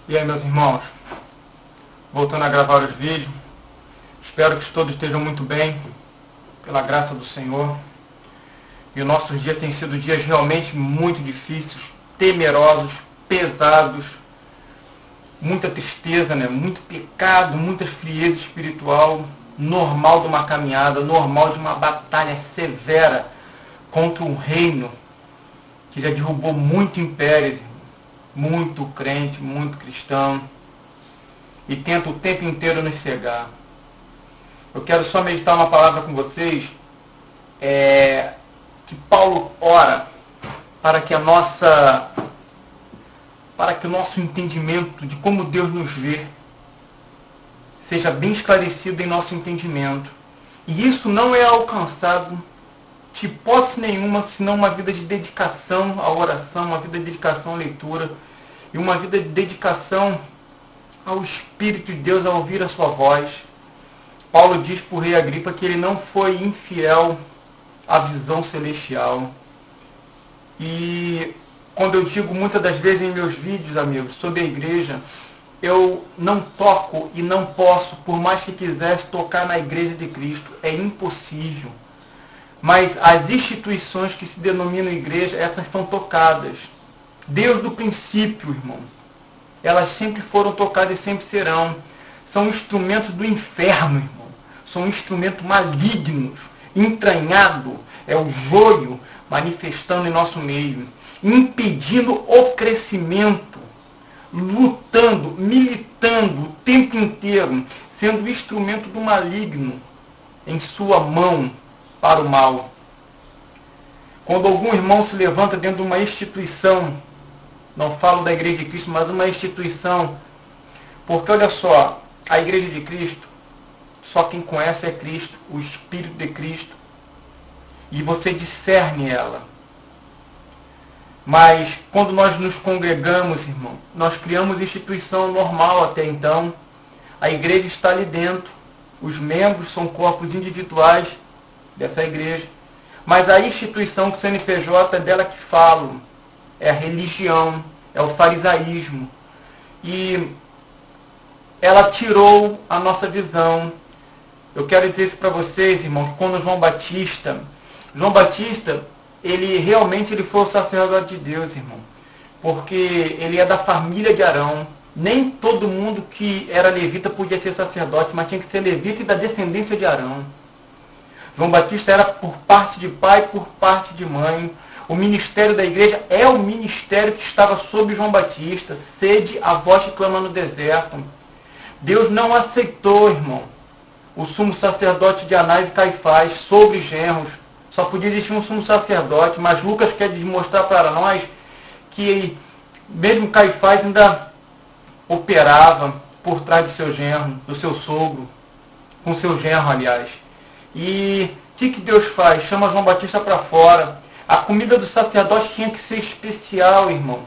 E aí, meus irmãos, voltando a gravar os vídeos, espero que todos estejam muito bem, pela graça do Senhor. E os nossos dias têm sido dias realmente muito difíceis, temerosos, pesados, muita tristeza, muito pecado, muita frieza espiritual, normal de uma caminhada, normal de uma batalha severa contra um reino que já derrubou muito império, muito crente, muito cristão, e tenta o tempo inteiro nos cegar. Eu quero só meditar uma palavra com vocês, que Paulo ora para que o nosso entendimento de como Deus nos vê seja bem esclarecido em nosso entendimento. E isso não é alcançado de hipótese nenhuma, senão uma vida de dedicação à oração, uma vida de dedicação à leitura e uma vida de dedicação ao Espírito de Deus, a ouvir a sua voz. Paulo diz para o rei Agripa que ele não foi infiel à visão celestial. E quando eu digo muitas das vezes em meus vídeos, amigos, sobre a igreja, eu não toco e não posso, por mais que quisesse, tocar na igreja de Cristo. É impossível. Mas as instituições que se denominam igreja, essas são tocadas. Desde o princípio, irmão. Elas sempre foram tocadas e sempre serão. São instrumentos do inferno, irmão. São instrumentos malignos, entranhados. É o joio manifestando em nosso meio, impedindo o crescimento, lutando, militando o tempo inteiro, sendo instrumento do maligno em sua mão para o mal. Quando algum irmão se levanta dentro de uma instituição, não falo da Igreja de Cristo, mas uma instituição, porque olha só, a Igreja de Cristo, só quem conhece é Cristo, o Espírito de Cristo, e você discerne ela. Mas quando nós nos congregamos, irmão, nós criamos instituição normal até então, a igreja está ali dentro, os membros são corpos individuais dessa igreja, mas a instituição do CNPJ é dela que falo, é a religião, é o farisaísmo, e ela tirou a nossa visão. Eu quero dizer isso para vocês, irmãos, quando João Batista, ele realmente foi o sacerdote de Deus, irmão, porque ele é da família de Arão. Nem todo mundo que era levita podia ser sacerdote, mas tinha que ser levita e da descendência de Arão. João Batista era por parte de pai e por parte de mãe. O ministério da igreja é o ministério que estava sob João Batista. Sede a voz que clama no deserto. Deus não aceitou, irmão, o sumo sacerdote de Anás e Caifás sobre genros. Só podia existir um sumo sacerdote, mas Lucas quer demonstrar para nós que mesmo Caifás ainda operava por trás do seu genro, do seu sogro, com seu genro, aliás. E o que Deus faz? Chama João Batista para fora. A comida do sacerdote tinha que ser especial, irmão.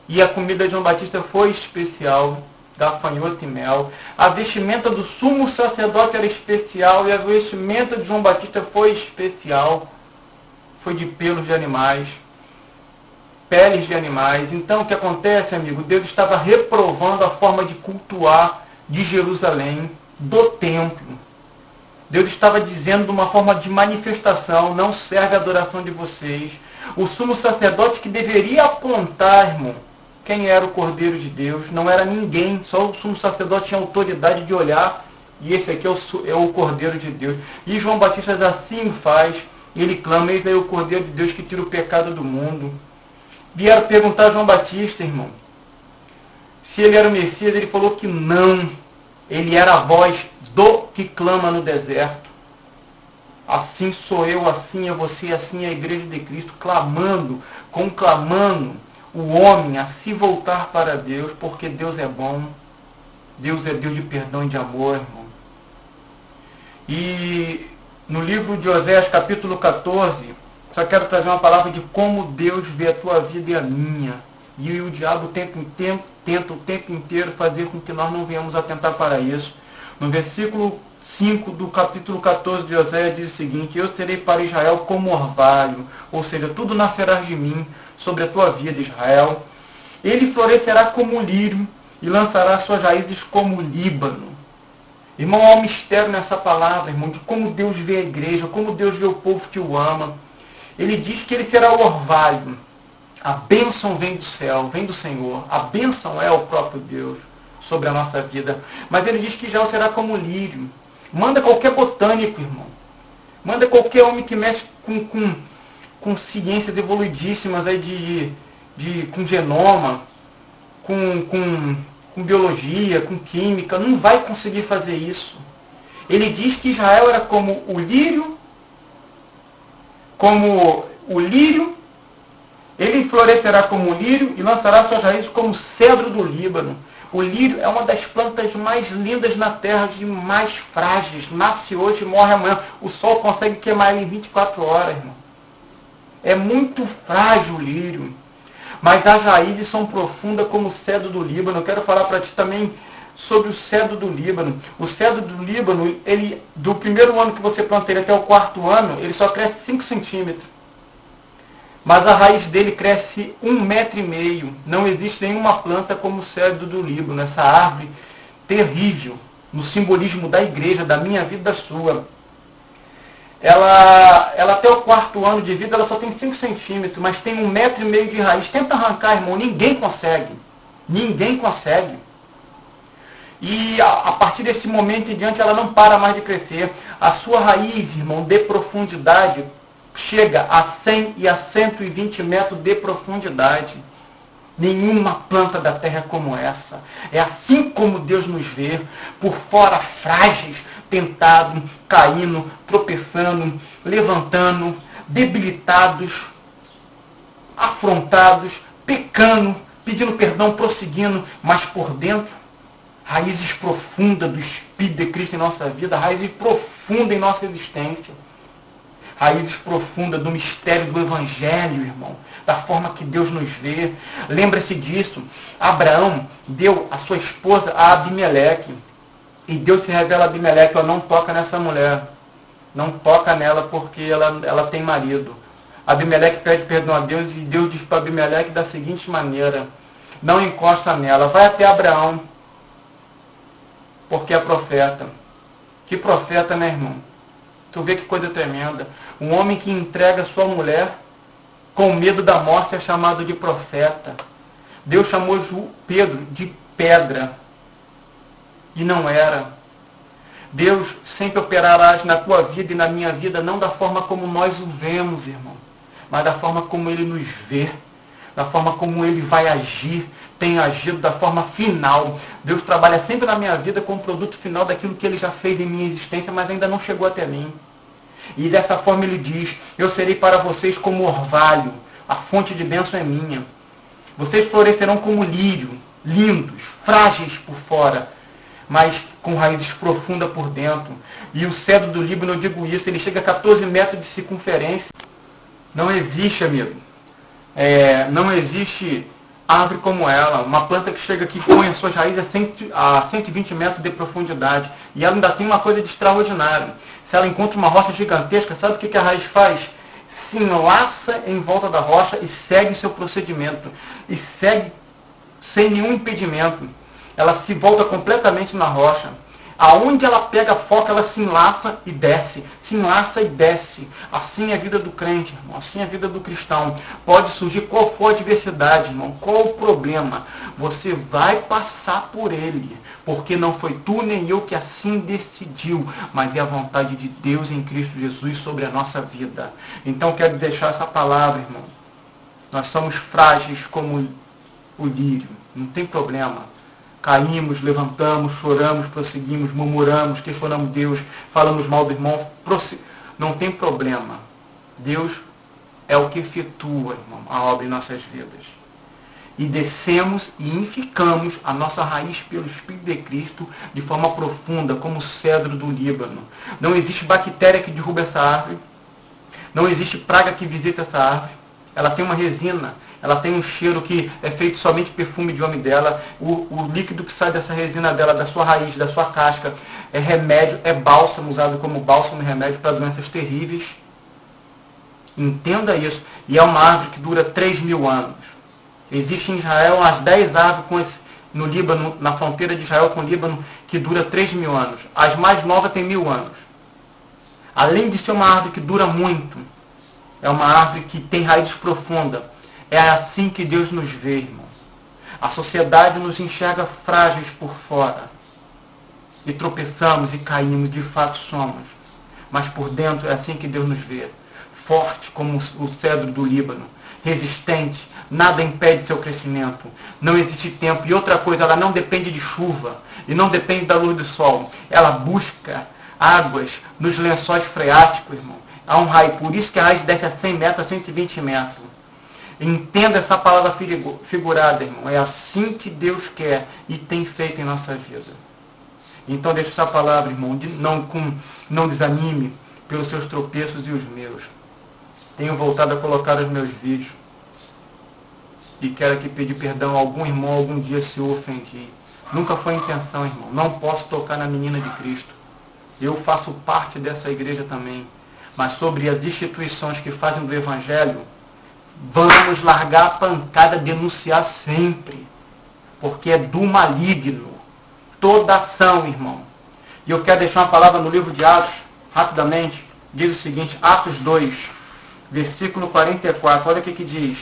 E a comida de João Batista foi especial, gafanhoto e mel. A vestimenta do sumo sacerdote era especial e a vestimenta de João Batista foi especial. Foi de pelos de animais, peles de animais. Então o que acontece, amigo? Deus estava reprovando a forma de cultuar de Jerusalém, do templo. Deus estava dizendo de uma forma de manifestação, não serve a adoração de vocês. O sumo sacerdote que deveria apontar, irmão, quem era o Cordeiro de Deus, não era ninguém, só o sumo sacerdote tinha autoridade de olhar, e esse aqui é o Cordeiro de Deus. E João Batista assim faz, ele clama, eis aí o Cordeiro de Deus que tira o pecado do mundo. Vieram perguntar a João Batista, irmão, se ele era o Messias, ele falou que não, ele era a voz do que clama no deserto. Assim sou eu, assim é você, assim é a igreja de Cristo, clamando, conclamando o homem a se voltar para Deus, porque Deus é bom. Deus é Deus de perdão e de amor, irmão. E no livro de Oséias, capítulo 14, só quero trazer uma palavra de como Deus vê a tua vida e a minha. E o diabo tenta o tempo inteiro fazer com que nós não venhamos atentar para isso. No versículo 5 do capítulo 14 de Oséias diz o seguinte: eu serei para Israel como orvalho, ou seja, tudo nascerá de mim sobre a tua vida, Israel. Ele florescerá como um lírio e lançará suas raízes como o Líbano. Irmão, há um mistério nessa palavra, irmão, de como Deus vê a igreja, como Deus vê o povo que o ama. Ele diz que ele será o orvalho. A bênção vem do céu, vem do Senhor. A bênção é o próprio Deus sobre a nossa vida. Mas ele diz que Israel será como o lírio. Manda qualquer botânico, irmão. Manda qualquer homem que mexe com ciências evoluidíssimas aí com genoma, com biologia, com química. Não vai conseguir fazer isso. Ele diz que Israel era como o lírio, ele florescerá como o lírio e lançará suas raízes como o cedro do Líbano. O lírio é uma das plantas mais lindas na terra, de mais frágeis. Nasce hoje e morre amanhã. O sol consegue queimar ele em 24 horas, irmão. É muito frágil o lírio. Mas as raízes são profundas como o cedro do Líbano. Eu quero falar para ti também sobre o cedro do Líbano. O cedro do Líbano, ele, do primeiro ano que você planta ele até o quarto ano, ele só cresce 5 centímetros. Mas a raiz dele cresce 1,5 metro. Não existe nenhuma planta como o cedro do Líbano. Essa árvore terrível, no simbolismo da igreja, da minha vida e da sua. Ela até o quarto ano de vida, ela só tem 5 centímetros, mas tem 1,5 metro de raiz. Tenta arrancar, irmão, ninguém consegue. Ninguém consegue. E a partir desse momento em diante, ela não para mais de crescer. A sua raiz, irmão, de profundidade, chega a 100 e a 120 metros de profundidade. Nenhuma planta da terra é como essa. É assim como Deus nos vê, por fora frágeis, tentados, caindo, tropeçando, levantando, debilitados, afrontados, pecando, pedindo perdão, prosseguindo, mas por dentro, raízes profundas do Espírito de Cristo em nossa vida, raízes profundas em nossa existência. Raízes profundas do mistério do Evangelho, irmão. Da forma que Deus nos vê. Lembre-se disso. Abraão deu a sua esposa a Abimeleque. E Deus se revela a Abimeleque: ó, não toca nessa mulher. Não toca nela porque ela tem marido. Abimeleque pede perdão a Deus e Deus diz para Abimeleque da seguinte maneira: não encosta nela. Vai até Abraão. Porque é profeta. Que profeta, né, irmão? Tu vê que coisa tremenda. Um homem que entrega sua mulher com medo da morte é chamado de profeta. Deus chamou Pedro de pedra. E não era. Deus sempre operará na tua vida e na minha vida, não da forma como nós o vemos, irmão, mas da forma como Ele nos vê, da forma como Ele vai agir, tem agido da forma final. Deus trabalha sempre na minha vida com o produto final daquilo que Ele já fez em minha existência, mas ainda não chegou até mim. E dessa forma Ele diz: eu serei para vocês como orvalho, a fonte de bênção é minha. Vocês florescerão como lírio, lindos, frágeis por fora, mas com raízes profundas por dentro. E o cedro do Líbano, eu digo isso, ele chega a 14 metros de circunferência. Não existe, amigo. Não existe árvore como ela. Uma planta que chega aqui e põe as suas raízes a 120 metros de profundidade. E ela ainda tem uma coisa de extraordinário. Se ela encontra uma rocha gigantesca, sabe o que a raiz faz? Se enlaça em volta da rocha e segue seu procedimento. E segue sem nenhum impedimento. Ela se volta completamente na rocha. Aonde ela pega foco, ela se enlaça e desce. Se enlaça e desce. Assim é a vida do crente, irmão. Assim é a vida do cristão. Pode surgir qual for a adversidade, irmão. Qual o problema? Você vai passar por ele. Porque não foi tu nem eu que assim decidiu. Mas é a vontade de Deus em Cristo Jesus sobre a nossa vida. Então quero deixar essa palavra, irmão. Nós somos frágeis como o lírio. Não tem problema. Caímos, levantamos, choramos, prosseguimos, murmuramos, questionamos Deus, falamos mal do irmão. Não tem problema. Deus é o que efetua, irmão, a obra em nossas vidas. E descemos e inficamos a nossa raiz pelo Espírito de Cristo de forma profunda, como o cedro do Líbano. Não existe bactéria que derruba essa árvore. Não existe praga que visita essa árvore. Ela tem uma resina. Ela tem um cheiro que é feito somente de perfume de homem dela. O líquido que sai dessa resina dela, da sua raiz, da sua casca, é remédio, é bálsamo, usado como bálsamo e remédio para doenças terríveis. Entenda isso. E é uma árvore que dura 3.000 anos. Existe em Israel umas 10 árvores no Líbano, na fronteira de Israel com o Líbano, que dura 3.000 anos. As mais novas têm 1.000 anos. Além de ser uma árvore que dura muito, é uma árvore que tem raízes profundas. É assim que Deus nos vê, irmão. A sociedade nos enxerga frágeis por fora. E tropeçamos e caímos, de fato somos. Mas por dentro é assim que Deus nos vê. Forte como o cedro do Líbano. Resistente. Nada impede seu crescimento. Não existe tempo. E outra coisa, ela não depende de chuva. E não depende da luz do sol. Ela busca águas nos lençóis freáticos, irmão. Há um raio. Por isso que a raiz desce a 100 metros, a 120 metros. Entenda essa palavra figurada, irmão. É assim que Deus quer e tem feito em nossa vida. Então deixa essa palavra, irmão. Não desanime pelos seus tropeços e os meus. Tenho voltado a colocar os meus vídeos. E quero aqui pedir perdão a algum irmão, algum dia se eu ofendi. Nunca foi a intenção, irmão. Não posso tocar na menina de Cristo. Eu faço parte dessa igreja também. Mas sobre as instituições que fazem do Evangelho, vamos largar a pancada, denunciar sempre. Porque é do maligno. Toda ação, irmão. E eu quero deixar uma palavra no livro de Atos, rapidamente. Diz o seguinte, Atos 2, versículo 44. Olha o que diz.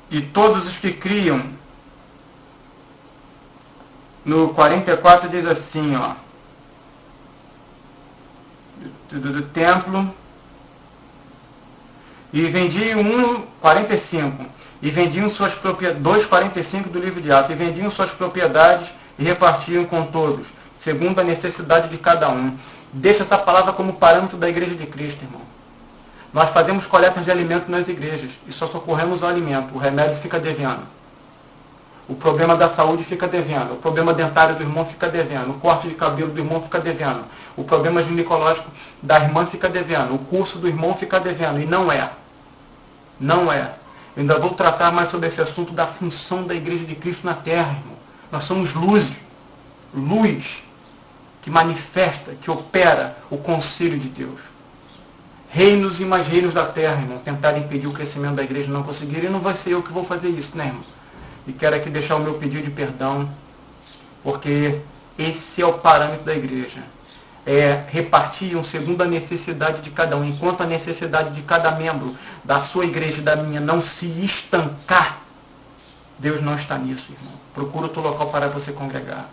E todos os que criam, no 44 diz assim, ó. Do templo. E vendiam 45. E vendiam suas propriedades, 2,45 do livro de Atos, e vendiam suas propriedades e repartiam com todos, segundo a necessidade de cada um. Deixa essa palavra como parâmetro da igreja de Cristo, irmão. Nós fazemos coletas de alimentos nas igrejas e só socorremos o alimento, o remédio fica devendo. O problema da saúde fica devendo, o problema dentário do irmão fica devendo, o corte de cabelo do irmão fica devendo, o problema ginecológico da irmã fica devendo, o curso do irmão fica devendo, e não é. Não é. Eu ainda vou tratar mais sobre esse assunto da função da igreja de Cristo na terra, irmão. Nós somos luz que manifesta, que opera o conselho de Deus. Reinos e mais reinos da terra, irmão, tentarem impedir o crescimento da igreja, não conseguirem, não vai ser eu que vou fazer isso, né, irmão? E quero aqui deixar o meu pedido de perdão, porque esse é o parâmetro da igreja. Repartiam segundo a necessidade de cada um, enquanto a necessidade de cada membro da sua igreja e da minha não se estancar, Deus não está nisso, irmão. Procura outro local para você congregar.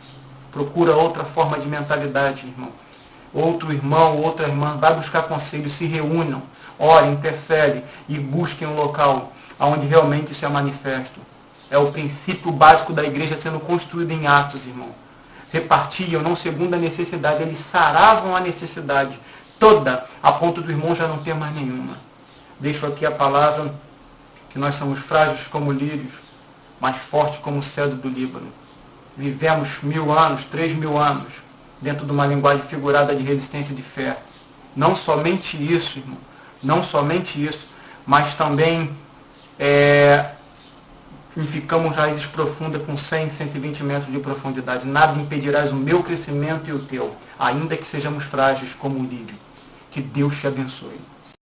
Procura outra forma de mentalidade, irmão. Outro irmão, outra irmã, vai buscar conselho, se reúnam, orem, intercedem e busquem um local onde realmente isso é manifesto. É o princípio básico da igreja sendo construído em Atos, irmão. Repartiam, não segundo a necessidade, eles saravam a necessidade toda, a ponto do irmão já não ter mais nenhuma. Deixo aqui a palavra que nós somos frágeis como lírios, mas fortes como o cedro do Líbano. Vivemos 1.000 anos, 3.000 anos, dentro de uma linguagem figurada de resistência e de fé. Não somente isso, irmão, não somente isso, mas também ficamos raízes profundas com 100, 120 metros de profundidade. Nada impedirás o meu crescimento e o teu, ainda que sejamos frágeis como o lírio. Que Deus te abençoe.